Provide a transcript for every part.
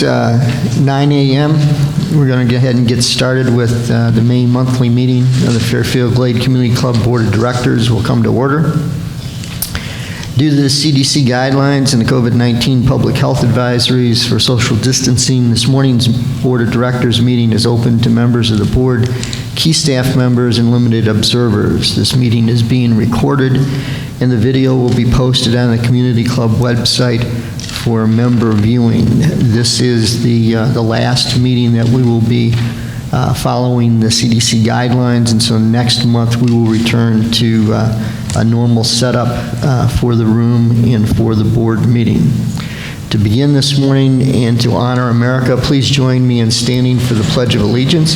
9 a.m. We're going to go ahead and get started with the May monthly meeting of the Fairfield Glade Community Club Board of Directors will come to order. Due to the CDC guidelines and the COVID-19 public health advisories for social distancing, this morning's Board of Directors meeting is open to members of the board, key staff members, and limited observers. This meeting is being recorded, and the video will be posted on the Community Club website for member viewing. This is the last meeting that we will be following the CDC guidelines, and so next month we will return to a normal setup for the room and for the board meeting. To begin this morning and to honor America, please join me in standing for the Pledge of Allegiance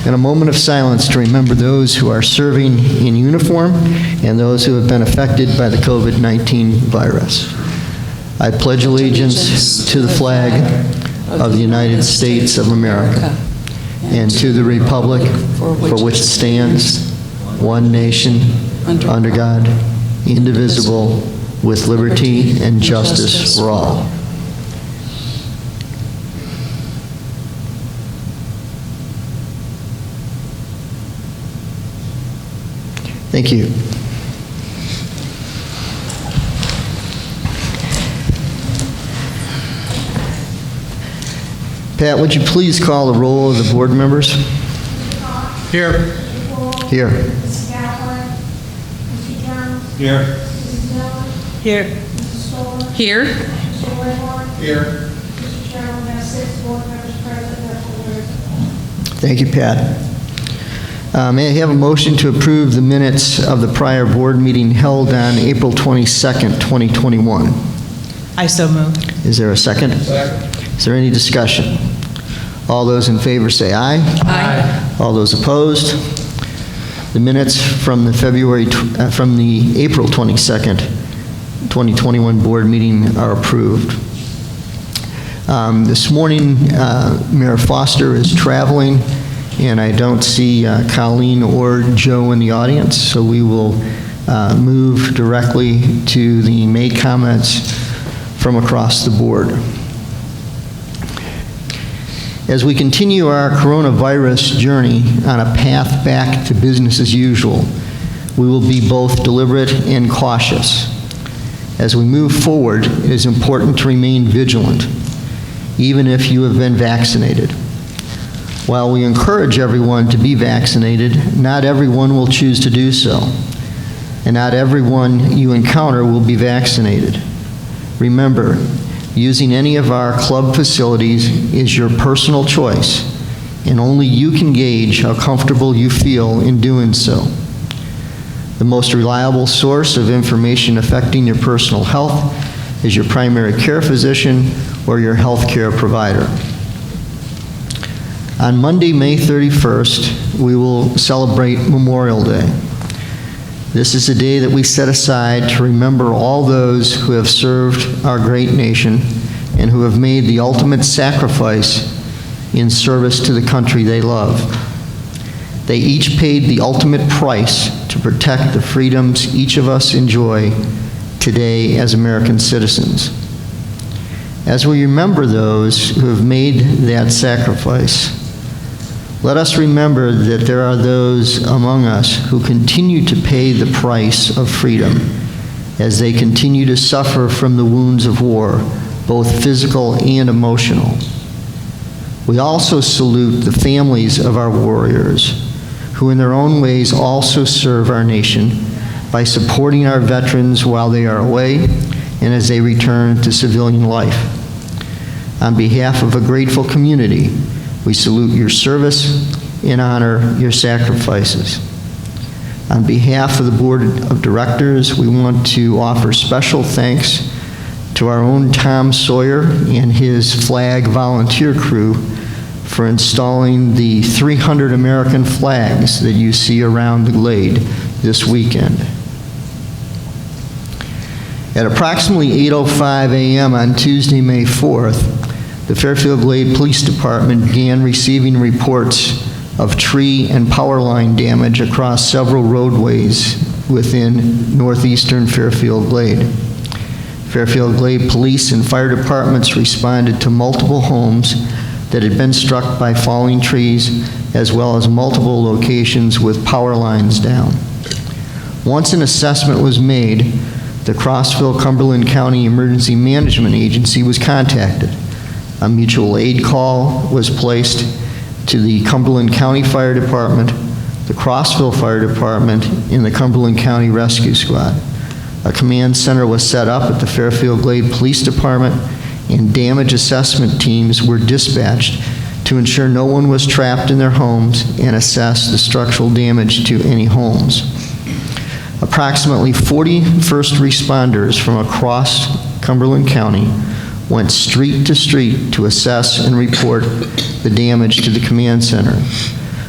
and a moment of silence to remember those who are serving in uniform and those who have been affected by the COVID-19 virus. I pledge allegiance to the flag of the United States of America and to the republic for which it stands, one nation, under God, indivisible, with liberty and justice for all. Thank you. Pat, would you please call the roll of the board members? Here. Here. Mr. Kaplan. Mr. Jones. Here. Mrs. Miller. Here. Mrs. Stoller. Here. Mr. Whitmore. Here. Mr. Chairman, we have 6 board members present, therefore there is. Thank you, Pat. May I have a motion to approve the minutes of the prior board meeting held on April 22nd, 2021? I so move. Is there a second? Second. Is there any discussion? All those in favor say aye. Aye. All those opposed? The minutes from the April 22nd, 2021 board meeting are approved. This morning, Mayor Foster is traveling, and I don't see Colleen or Joe in the audience, so we will move directly to the May comments from across the board. As we continue our coronavirus journey on a path back to business as usual, we will be both deliberate and cautious. As we move forward, it is important to remain vigilant, even if you have been vaccinated. While we encourage everyone to be vaccinated, not everyone will choose to do so, and not everyone you encounter will be vaccinated. Remember, using any of our club facilities is your personal choice, and only you can gauge how comfortable you feel in doing so. The most reliable source of information affecting your personal health is your primary care physician or your health care provider. On Monday, May 31st, we will celebrate Memorial Day. This is a day that we set aside to remember all those who have served our great nation and who have made the ultimate sacrifice in service to the country they love. They each paid the ultimate price to protect the freedoms each of us enjoy today as American citizens. As we remember those who have made that sacrifice, let us remember that there are those among us who continue to pay the price of freedom as they continue to suffer from the wounds of war, both physical and emotional. We also salute the families of our warriors, who in their own ways also serve our nation by supporting our veterans while they are away and as they return to civilian life. On behalf of a grateful community, we salute your service and honor your sacrifices. On behalf of the Board of Directors, we want to offer special thanks to our own Tom Sawyer and his flag volunteer crew for installing the 300 American flags that you see around the Glade this weekend. At approximately 8:05 a.m. on Tuesday, May 4th, the Fairfield Glade Police Department began receiving reports of tree and power line damage across several roadways within northeastern Fairfield Glade. Fairfield Glade Police and Fire Departments responded to multiple homes that had been struck by falling trees, as well as multiple locations with power lines down. Once an assessment was made, the Crossville-Cumberland County Emergency Management Agency was contacted. A mutual aid call was placed to the Cumberland County Fire Department, the Crossville Fire Department, and the Cumberland County Rescue Squad. A command center was set up at the Fairfield Glade Police Department, and damage assessment teams were dispatched to ensure no one was trapped in their homes and assess the structural damage to any homes. Approximately 40 first responders from across Cumberland County went street to street to assess and report the damage to the command center.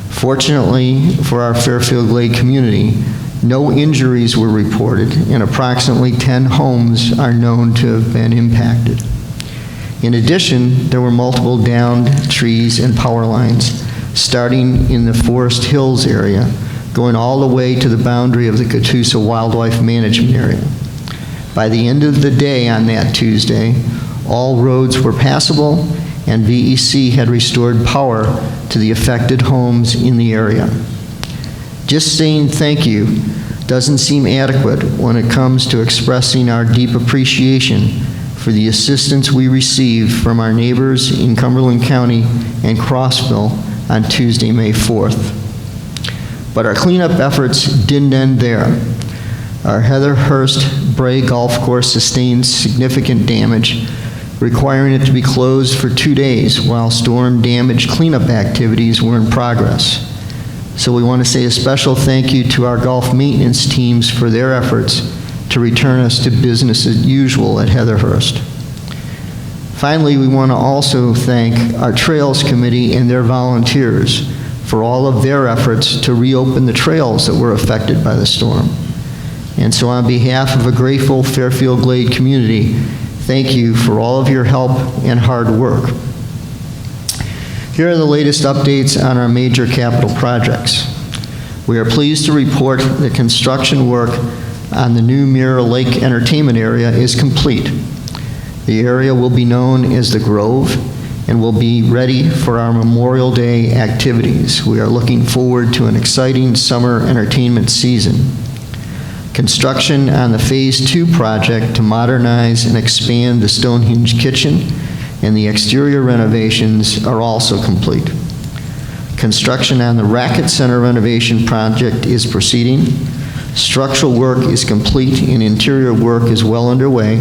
Fortunately for our Fairfield Glade community, no injuries were reported, and approximately 10 homes are known to have been impacted. In addition, there were multiple downed trees and power lines, starting in the Forest Hills area, going all the way to the boundary of the Catoosa Wildlife Management Area. By the end of the day on that Tuesday, all roads were passable, and VEC had restored power to the affected homes in the area. Just saying thank you doesn't seem adequate when it comes to expressing our deep appreciation for the assistance we received from our neighbors in Cumberland County and Crossville on Tuesday, May 4th. But our cleanup efforts didn't end there. Our Heatherhurst Bray Golf Course sustained significant damage, requiring it to be closed for 2 days while storm damage cleanup activities were in progress. So we want to say a special thank you to our golf maintenance teams for their efforts to return us to business as usual at Heatherhurst. Finally, we want to also thank our Trails Committee and their volunteers for all of their efforts to reopen the trails that were affected by the storm. And so on behalf of a grateful Fairfield Glade community, thank you for all of your help and hard work. Here are the latest updates on our major capital projects. We are pleased to report that construction work on the new Mirror Lake Entertainment Area is complete. The area will be known as the Grove and will be ready for our Memorial Day activities. We are looking forward to an exciting summer entertainment season. Construction on the Phase 2 project to modernize and expand the Stonehenge kitchen and the exterior renovations are also complete. Construction on the Racket Center renovation project is proceeding. Structural work is complete and interior work is well underway,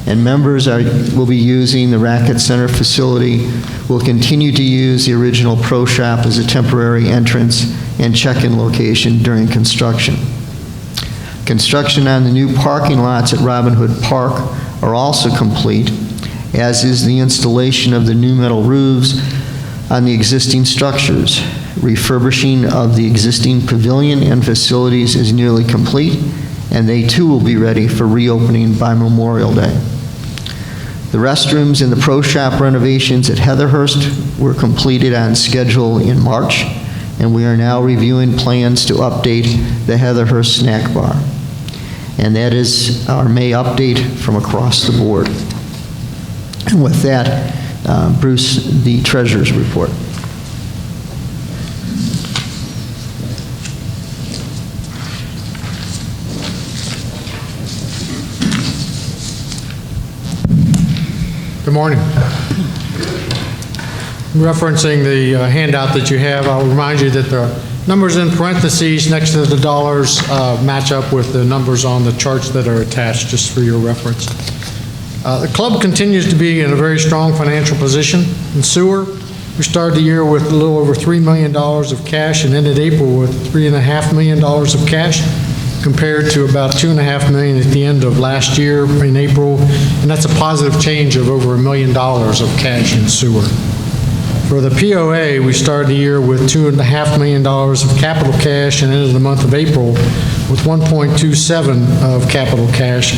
and members will be using the Racket Center facility, will continue to use the original Pro Shop as a temporary entrance and check-in location during construction. Construction on the new parking lots at Robin Hood Park are also complete, as is the installation of the new metal roofs on the existing structures. Refurbishing of the existing pavilion and facilities is nearly complete, and they too will be ready for reopening by Memorial Day. The restrooms and the Pro Shop renovations at Heatherhurst were completed on schedule in March, and we are now reviewing plans to update the Heatherhurst Snack Bar. And that is our May update from across the board. And with that, Bruce, the Treasurer's report. Good morning. Referencing the handout that you have, I'll remind you that the numbers in parentheses next to the dollars match up with the numbers on the charts that are attached, just for your reference. The club continues to be in a very strong financial position. In sewer, we started the year with a little over $3 million of cash and ended April with $3.5 million of cash, compared to about $2.5 million at the end of last year in April, and that's a positive change of over $1 million of cash in sewer. For the POA, we started the year with $2.5 million of capital cash and ended the month of April with 1.27 of capital cash.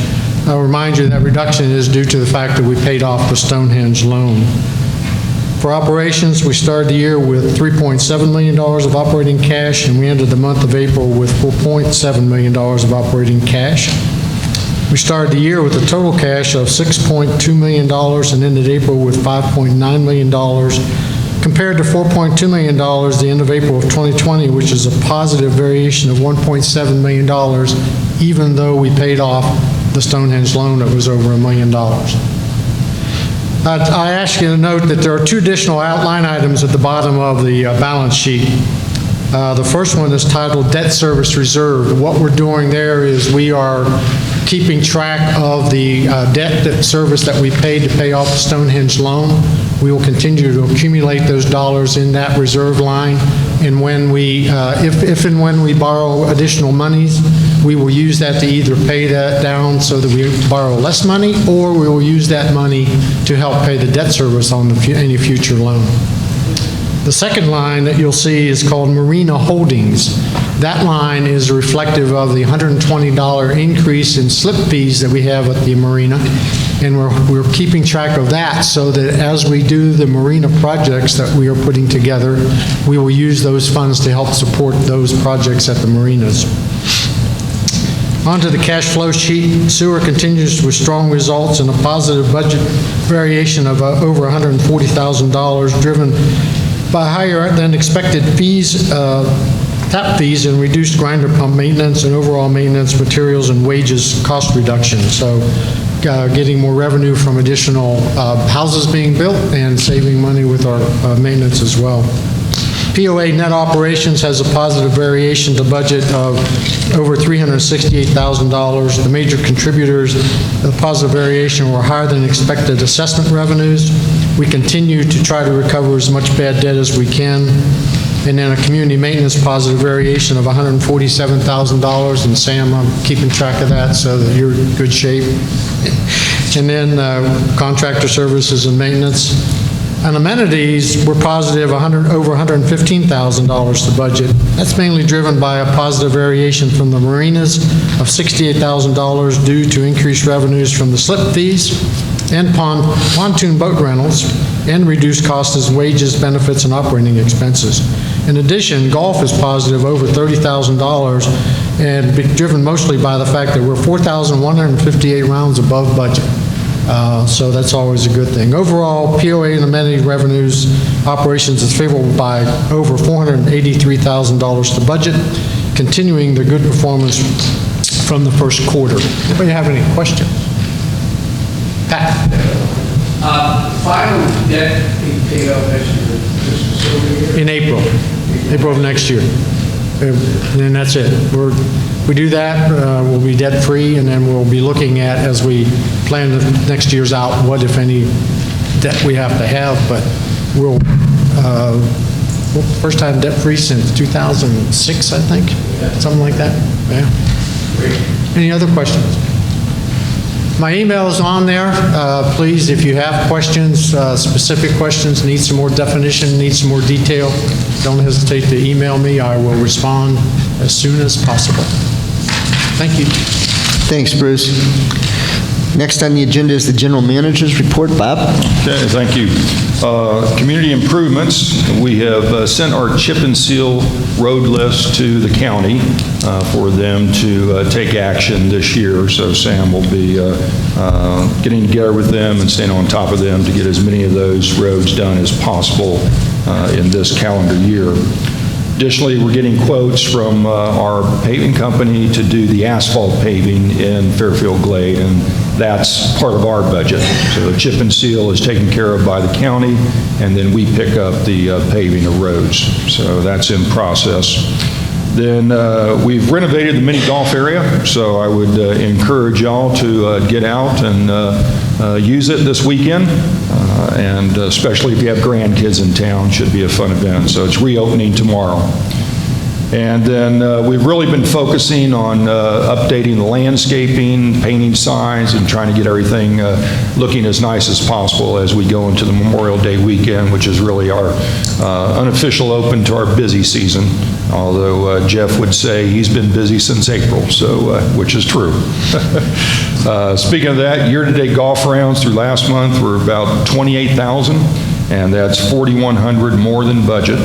I'll remind you that reduction is due to the fact that we paid off the Stonehenge loan. For operations, we started the year with $3.7 million of operating cash, and we ended the month of April with $4.7 million of operating cash. We started the year with a total cash of $6.2 million and ended April with $5.9 million, compared to $4.2 million at the end of April of 2020, which is a positive variation of $1.7 million, even though we paid off the Stonehenge loan that was over $1 million. I ask you to note that there are two additional outline items at the bottom of the balance sheet. The first one is titled Debt Service Reserve. What we're doing there is we are keeping track of the debt service that we paid to pay off the Stonehenge loan. We will continue to accumulate those dollars in that reserve line, and when we, if and when we borrow additional monies, we will use that to either pay that down so that we borrow less money, or we will use that money to help pay the debt service on any future loan. The second line that you'll see is called Marina Holdings. That line is reflective of the $120 increase in slip fees that we have at the marina, and we're keeping track of that so that as we do the marina projects that we are putting together, we will use those funds to help support those projects at the marinas. On to the cash flow sheet. Sewer continues with strong results and a positive budget variation of over $140,000, driven by higher than expected fees, tap fees, and reduced grinder pump maintenance and overall maintenance, materials, and wages cost reduction. So getting more revenue from additional houses being built and saving money with our maintenance as well. POA net operations has a positive variation to budget of over $368,000. The major contributors of the positive variation were higher than expected assessment revenues. We continue to try to recover as much bad debt as we can. And then a community maintenance positive variation of $147,000. And Sam, I'm keeping track of that so that you're in good shape. And then contractor services and maintenance. And amenities were positive, over $115,000 to budget. That's mainly driven by a positive variation from the marinas of $68,000 due to increased revenues from the slip fees and pontoon boat rentals, and reduced costs as wages, benefits, and operating expenses. In addition, golf is positive over $30,000 and driven mostly by the fact that we're 4,158 rounds above budget. So that's always a good thing. Overall, POA and amenity revenues operations is favorable by over $483,000 to budget, continuing the good performance from the first quarter. Anybody have any questions? Pat? Final debt being paid off next year, this fiscal year? In April of next year. And then that's it. We do that, we'll be debt-free, and then we'll be looking at, as we plan the next year's out, what, if any, debt we have to have, but we'll first time debt-free since 2006, I think, something like that. Yeah. Great. Any other questions? My email is on there. Please, if you have questions, specific questions, need some more definition, need some more detail, don't hesitate to email me. I will respond as soon as possible. Thank you. Thanks, Bruce. Next on the agenda is the General Manager's report. Bob? Okay, thank you. Community improvements, we have sent our chip and seal road list to the county for them to take action this year. So Sam will be getting together with them and staying on top of them to get as many of those roads done as possible in this calendar year. Additionally, we're getting quotes from our paving company to do the asphalt paving in Fairfield Glade, and that's part of our budget. So the chip and seal is taken care of by the county, and then we pick up the paving of roads. So that's in process. Then we've renovated the mini golf area, so I would encourage y'all to get out and use it this weekend, and especially if you have grandkids in town, should be a fun event. So it's reopening tomorrow. And then we've really been focusing on updating the landscaping, painting signs, and trying to get everything looking as nice as possible as we go into the Memorial Day weekend, which is really our unofficial open to our busy season. Although Jeff would say he's been busy since April, so which is true. Speaking of that, year-to-date golf rounds through last month were about 28,000, and that's 4,100 more than budget.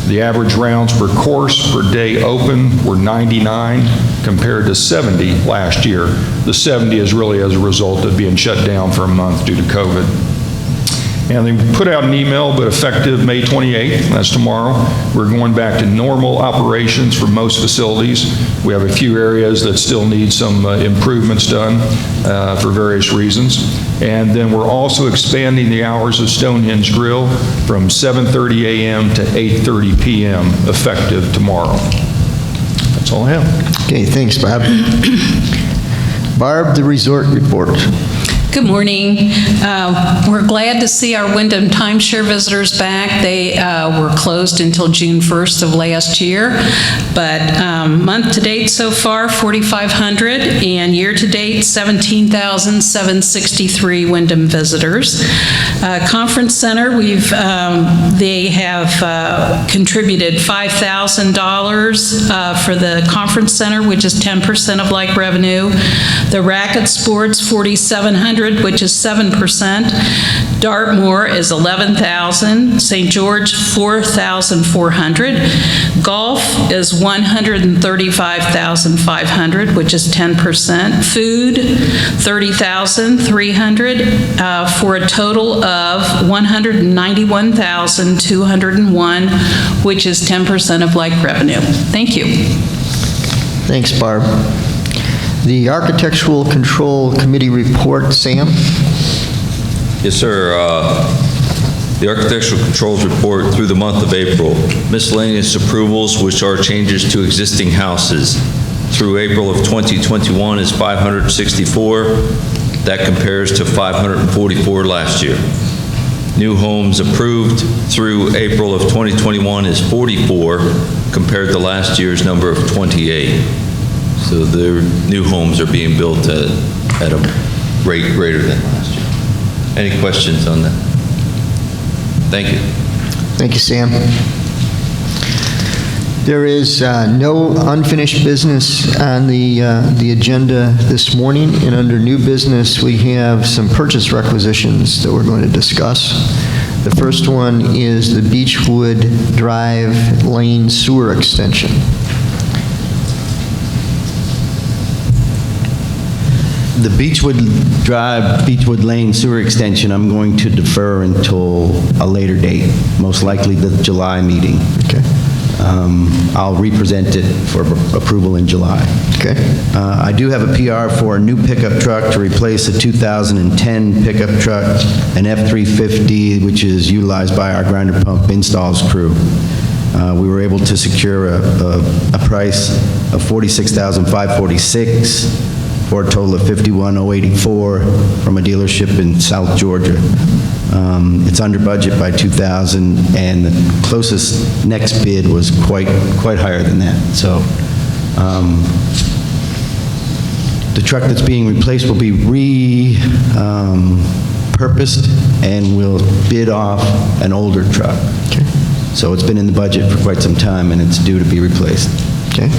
The average rounds per course per day open were 99 compared to 70 last year. The 70 is really as a result of being shut down for a month due to COVID. And they put out an email, but effective May 28th, that's tomorrow, we're going back to normal operations for most facilities. We have a few areas that still need some improvements done for various reasons. And then we're also expanding the hours of Stonehenge Grill from 7:30 a.m. to 8:30 p.m. effective tomorrow. That's all I have. Okay, thanks, Bob. Barb, the resort report. Good morning. We're glad to see our Wyndham timeshare visitors back. They were closed until June 1st of last year, but month to date so far, 4,500, and year to date, 17,763 Wyndham visitors. Conference Center, they have contributed $5,000 for the Conference Center, which is 10% of like revenue. The Racket Sports, 4,700, which is 7%. Dartmoor is 11,000. St. George, 4,400. Golf is 135,500, which is 10%. Food, 30,300, for a total of 191,201, which is 10% of like revenue. Thank you. Thanks, Barb. The Architectural Control Committee report, Sam? Yes, sir. The Architectural Controls report through the month of April. Miscellaneous approvals, which are changes to existing houses, through April of 2021 is 564. That compares to 544 last year. New homes approved through April of 2021 is 44, compared to last year's number of 28. So the new homes are being built at a rate greater than last year. Any questions on that? Thank you. Thank you, Sam. There is no unfinished business on the agenda this morning, and under new business, we have some purchase requisitions that we're going to discuss. The first one is the Beechwood Drive Lane Sewer Extension. The Beechwood Drive, Beechwood Lane Sewer Extension, I'm going to defer until a later date, most likely the July meeting. Okay. I'll represent it for approval in July. Okay. I do have a PR for a new pickup truck to replace a 2010 pickup truck, an F-350, which is utilized by our grinder pump installs crew. We were able to secure a price of $46,546 for a total of $51,084 from a dealership in South Georgia. It's under budget by $2,000, and the closest next bid was quite higher than that. So the truck that's being replaced will be repurposed and will bid off an older truck. Okay. So it's been in the budget for quite some time, and it's due to be replaced. Okay.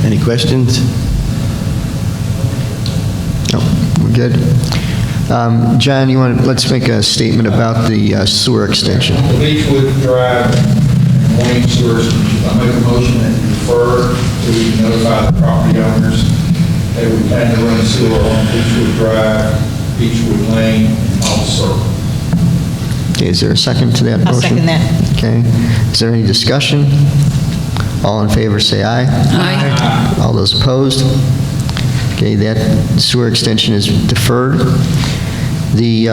Any questions? No, we're good. John, let's make a statement about the sewer extension. The Beechwood Drive and Lane Sewer Extension, I make a motion that you defer to notify the property owners that we plan to run sewer on Beechwood Drive, Beechwood Lane, and Hall Circle. Okay, is there a second to that motion? I'll second that. Okay. Is there any discussion? All in favor, say aye. Aye. All those opposed? Okay, that sewer extension is deferred. The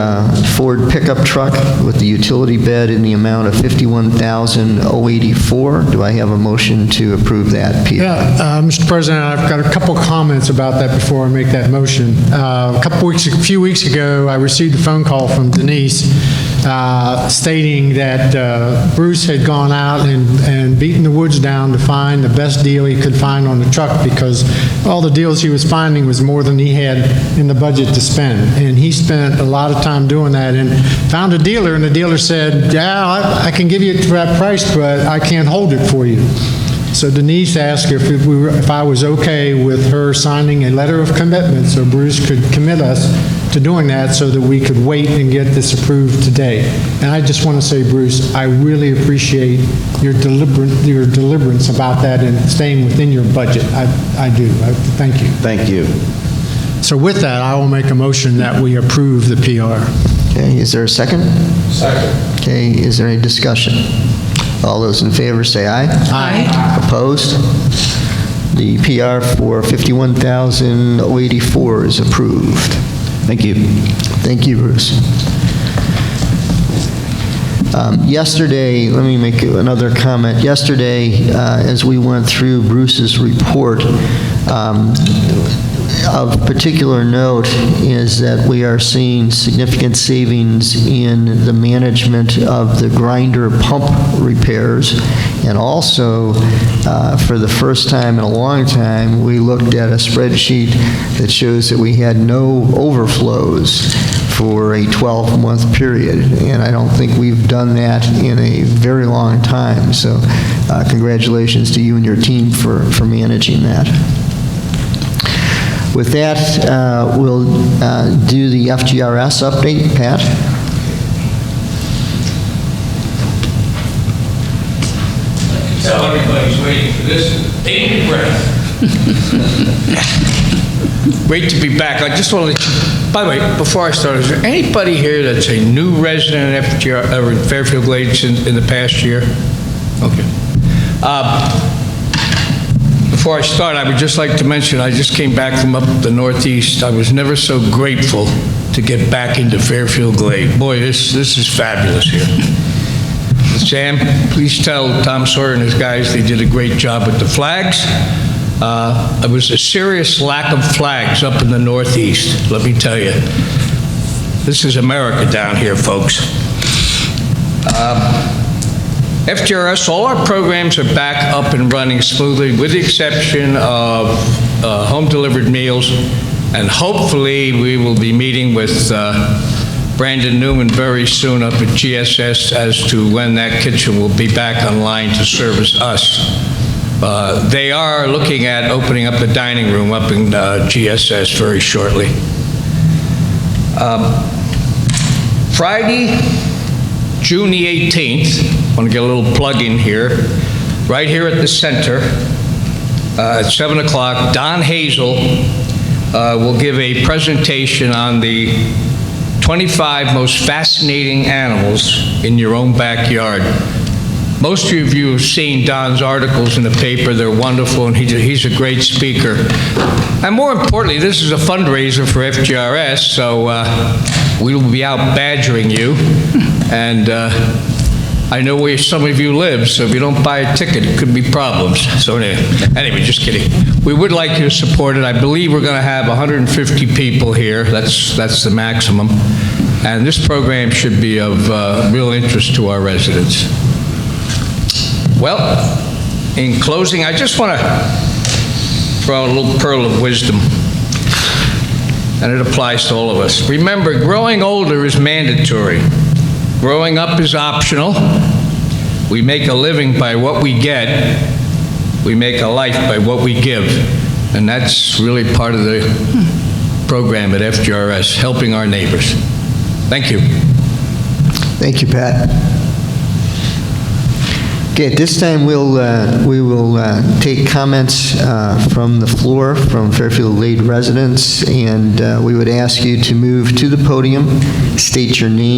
Ford pickup truck with the utility bed in the amount of $51,084. Do I have a motion to approve that, Peter? Yeah, Mr. President, I've got a couple comments about that before I make that motion. A few weeks ago, I received a phone call from Denise stating that Bruce had gone out and beaten the woods down to find the best deal he could find on the truck, because all the deals he was finding was more than he had in the budget to spend. And he spent a lot of time doing that and found a dealer, and the dealer said, yeah, I can give you that price, but I can't hold it for you. So Denise asked if I was okay with her signing a letter of commitment so Bruce could commit us to doing that so that we could wait and get this approved today. And I just want to say, Bruce, I really appreciate your deliberance about that and staying within your budget. I do. Thank you. Thank you. So with that, I will make a motion that we approve the PR. Okay, is there a second? Second. Okay, is there any discussion? All those in favor say aye. Aye. Opposed? The PR for $51,084 is approved. Thank you. Thank you, Bruce. Yesterday, let me make another comment. Yesterday, as we went through Bruce's report, of particular note is that we are seeing significant savings in the management of the grinder pump repairs. And also, for the first time in a long time, we looked at a spreadsheet that shows that we had no overflows for a 12-month period. And I don't think we've done that in a very long time. So congratulations to you and your team for managing that. With that, we'll do the FGRS update. Pat? Tell everybody's waiting for this. Take a breath. Great to be back. I just want to, by the way, before I start, is there anybody here that's a new resident at Fairfield Glade in the past year? Okay. Before I start, I would just like to mention, I just came back from up the Northeast. I was never so grateful to get back into Fairfield Glade. Boy, this is fabulous here. Sam, please tell Tom Sawyer and his guys they did a great job with the flags. There was a serious lack of flags up in the Northeast, let me tell you. This is America down here, folks. FGRS, all our programs are back up and running smoothly, with the exception of home-delivered meals, and hopefully we will be meeting with Brandon Newman very soon up at GSS as to when that kitchen will be back online to service us. They are looking at opening up the dining room up in GSS very shortly. Friday, June the 18th, I want to get a little plug in here, right here at the center, at 7 o'clock, Don Hazel will give a presentation on the 25 most fascinating animals in your own backyard. Most of you have seen Don's articles in the paper. They're wonderful, and he's a great speaker. And more importantly, this is a fundraiser for FGRS, so we will be out badgering you. And I know where some of you live, so if you don't buy a ticket, it could be problems. So anyway, just kidding. We would like you to support it. I believe we're going to have 150 people here. That's the maximum. And this program should be of real interest to our residents. Well, in closing, I just want to throw out a little pearl of wisdom, and it applies to all of us. Remember, growing older is mandatory. Growing up is optional. We make a living by what we get. We make a life by what we give. And that's really part of the program at FGRS, helping our neighbors. Thank you. Thank you, Pat. Okay, at this time, we will take comments from the floor from Fairfield Glade residents, and we would ask you to move to the podium, state your name